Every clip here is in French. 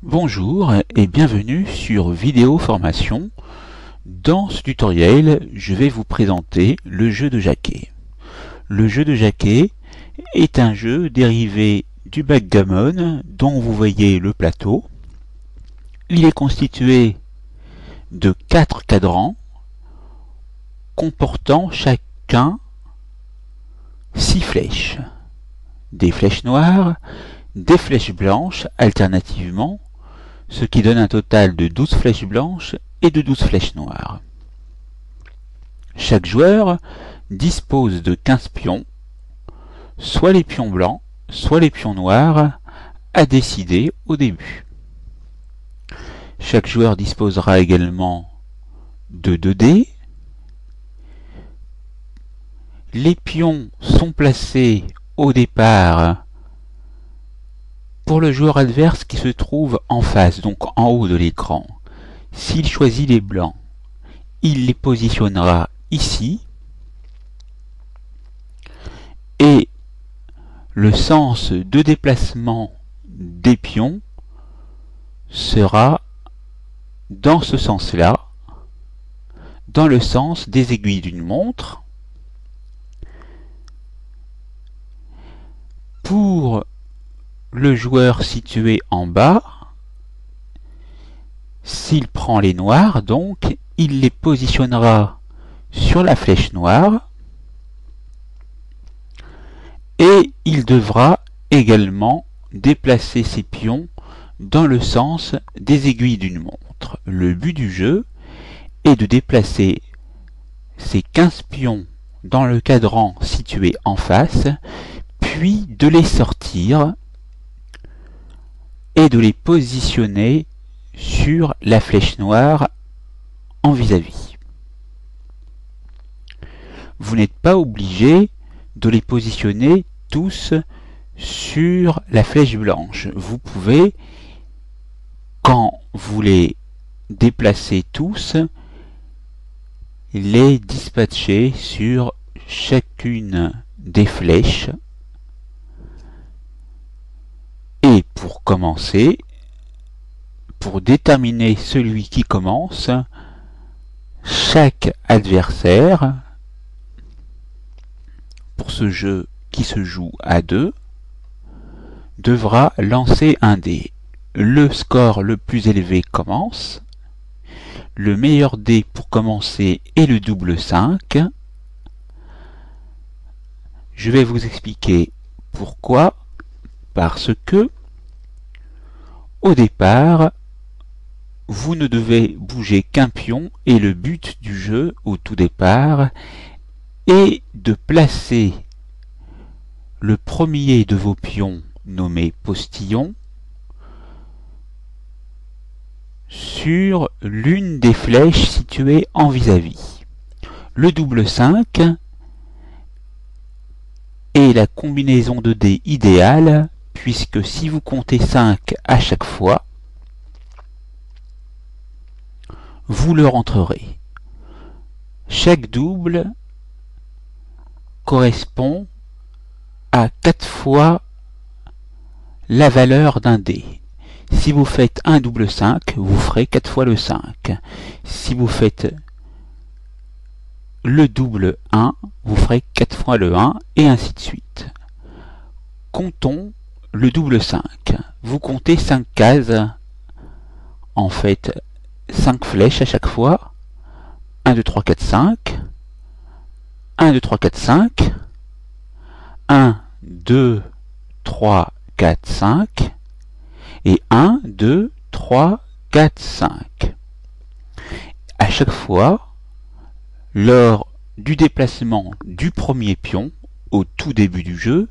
Bonjour et bienvenue sur Vidéo Formation. Dans ce tutoriel, je vais vous présenter le jeu de Jacquet. Le jeu de Jacquet est un jeu dérivé du backgammon dont vous voyez le plateau. Il est constitué de 4 cadrans comportant chacun 6 flèches. Des flèches noires, des flèches blanches alternativement, ce qui donne un total de 12 flèches blanches et de 12 flèches noires. Chaque joueur dispose de 15 pions, soit les pions blancs, soit les pions noirs, à décider au début. Chaque joueur disposera également de 2 dés. Les pions sont placés au départ pour le joueur adverse qui se trouve en face, donc en haut de l'écran. S'il choisit les blancs, il les positionnera ici et le sens de déplacement des pions sera dans ce sens-là, dans le sens des aiguilles d'une montre. Pour le joueur situé en bas, s'il prend les noirs, donc, il les positionnera sur la flèche noire et il devra également déplacer ses pions dans le sens des aiguilles d'une montre. Le but du jeu est de déplacer ces 15 pions dans le cadran situé en face, puis de les sortir et de les positionner sur la flèche noire en vis-à-vis. Vous n'êtes pas obligé de les positionner tous sur la flèche blanche. Vous pouvez, quand vous les déplacez tous, les dispatcher sur chacune des flèches. Et pour commencer, pour déterminer celui qui commence, chaque adversaire, pour ce jeu qui se joue à 2, devra lancer un dé. Le score le plus élevé commence. Le meilleur dé pour commencer est le double 5. Je vais vous expliquer pourquoi. Parce que, au départ, vous ne devez bouger qu'un pion et le but du jeu, au tout départ, est de placer le premier de vos pions nommé postillon sur l'une des flèches situées en vis-à-vis. Le double 5 est la combinaison de dés idéale, puisque si vous comptez 5 à chaque fois, vous le rentrerez. Chaque double correspond à 4 fois la valeur d'un dé. Si vous faites un double 5, vous ferez 4 fois le 5. Si vous faites le double 1, vous ferez 4 fois le 1, et ainsi de suite. Comptons le double 5. Vous comptez 5 cases, en fait 5 flèches à chaque fois. 1, 2, 3, 4, 5. 1, 2, 3, 4, 5. 1, 2, 3, 4, 5. Et 1, 2, 3, 4, 5. À chaque fois, lors du déplacement du premier pion, au tout début du jeu,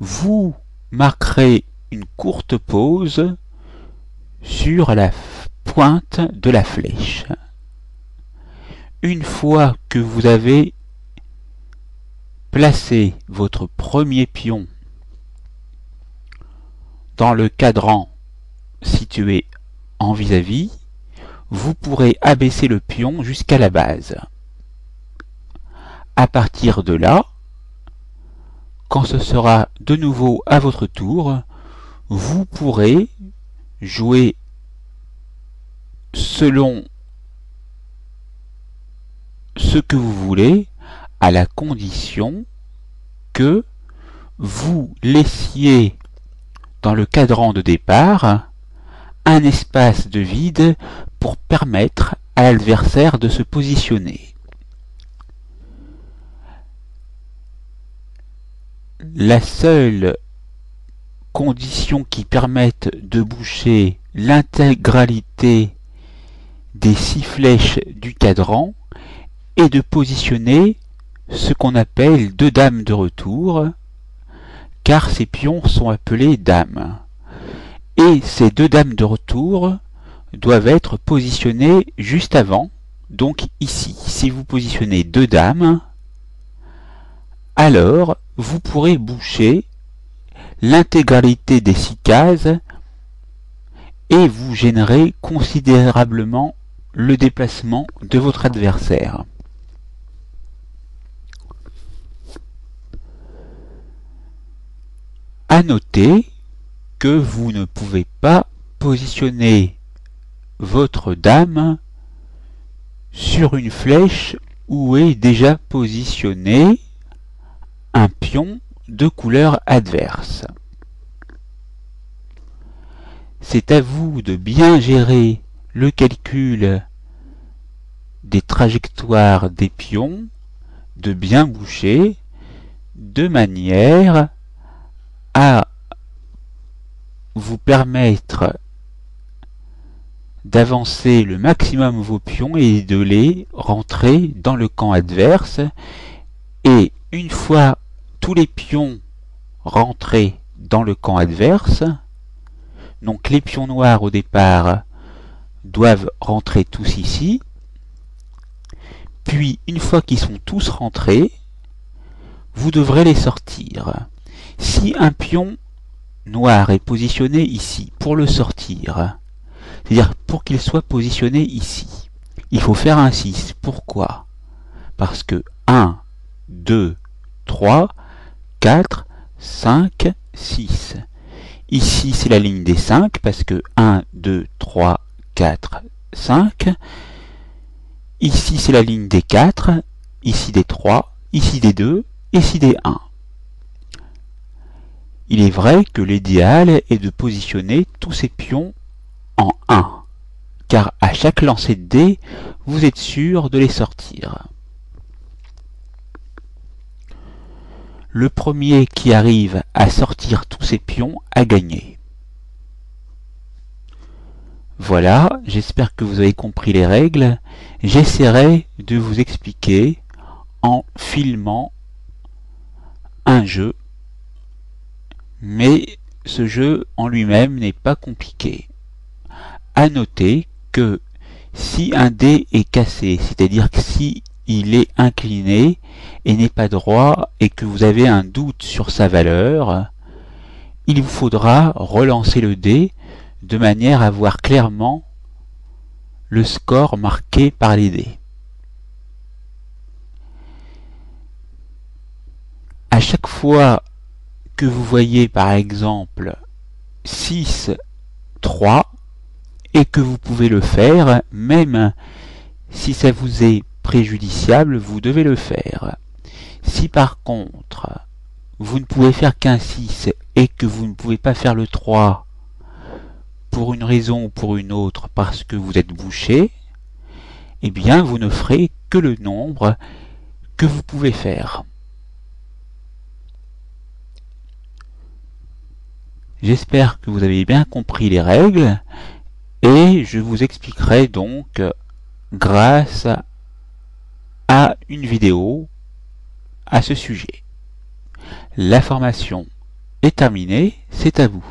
vous marquerez une courte pause sur la pointe de la flèche. Une fois que vous avez placé votre premier pion dans le cadran situé en vis-à-vis, vous pourrez abaisser le pion jusqu'à la base. À partir de là, quand ce sera de nouveau à votre tour, vous pourrez jouer selon ce que vous voulez, à la condition que vous laissiez dans le cadran de départ un espace de vide pour permettre à l'adversaire de se positionner. La seule condition qui permette de boucher l'intégralité des 6 flèches du cadran est de positionner ce qu'on appelle 2 dames de retour, car ces pions sont appelés dames. Et ces 2 dames de retour doivent être positionnées juste avant, donc ici. Si vous positionnez 2 dames, alors vous pourrez boucher l'intégralité des 6 cases et vous gênerez considérablement le déplacement de votre adversaire. À noter que vous ne pouvez pas positionner votre dame sur une flèche où est déjà positionné un pion de couleur adverse. C'est à vous de bien gérer le calcul des trajectoires des pions, de bien boucher, de manière à vous permettre d'avancer le maximum vos pions et de les rentrer dans le camp adverse. Et une fois tous les pions rentrés dans le camp adverse, donc les pions noirs au départ doivent rentrer tous ici, puis une fois qu'ils sont tous rentrés, vous devrez les sortir. Si un pion noir est positionné ici, pour le sortir, c'est-à-dire pour qu'il soit positionné ici, il faut faire un 6. Pourquoi? Parce que 1, 2, 3, 4, 5, 6. Ici, c'est la ligne des 5, parce que 1, 2, 3, 4, 5. Ici, c'est la ligne des 4, ici des 3, ici des 2, ici des 1. Il est vrai que l'idéal est de positionner tous ces pions en 1, car à chaque lancer de dés, vous êtes sûr de les sortir. Le premier qui arrive à sortir tous ces pions a gagné. Voilà, j'espère que vous avez compris les règles. J'essaierai de vous expliquer en filmant un jeu, mais ce jeu en lui-même n'est pas compliqué. À noter que si un dé est cassé, c'est-à-dire que si il est incliné et n'est pas droit et que vous avez un doute sur sa valeur, il vous faudra relancer le dé de manière à voir clairement le score marqué par les dés. À chaque fois que vous voyez par exemple 6, 3 et que vous pouvez le faire, même si ça vous est préjudiciable, vous devez le faire. Si par contre vous ne pouvez faire qu'un 6 et que vous ne pouvez pas faire le 3 pour une raison ou pour une autre parce que vous êtes bouché, eh bien vous ne ferez que le nombre que vous pouvez faire. J'espère que vous avez bien compris les règles et je vous expliquerai donc grâce à une vidéo à ce sujet. La formation est terminée, c'est à vous.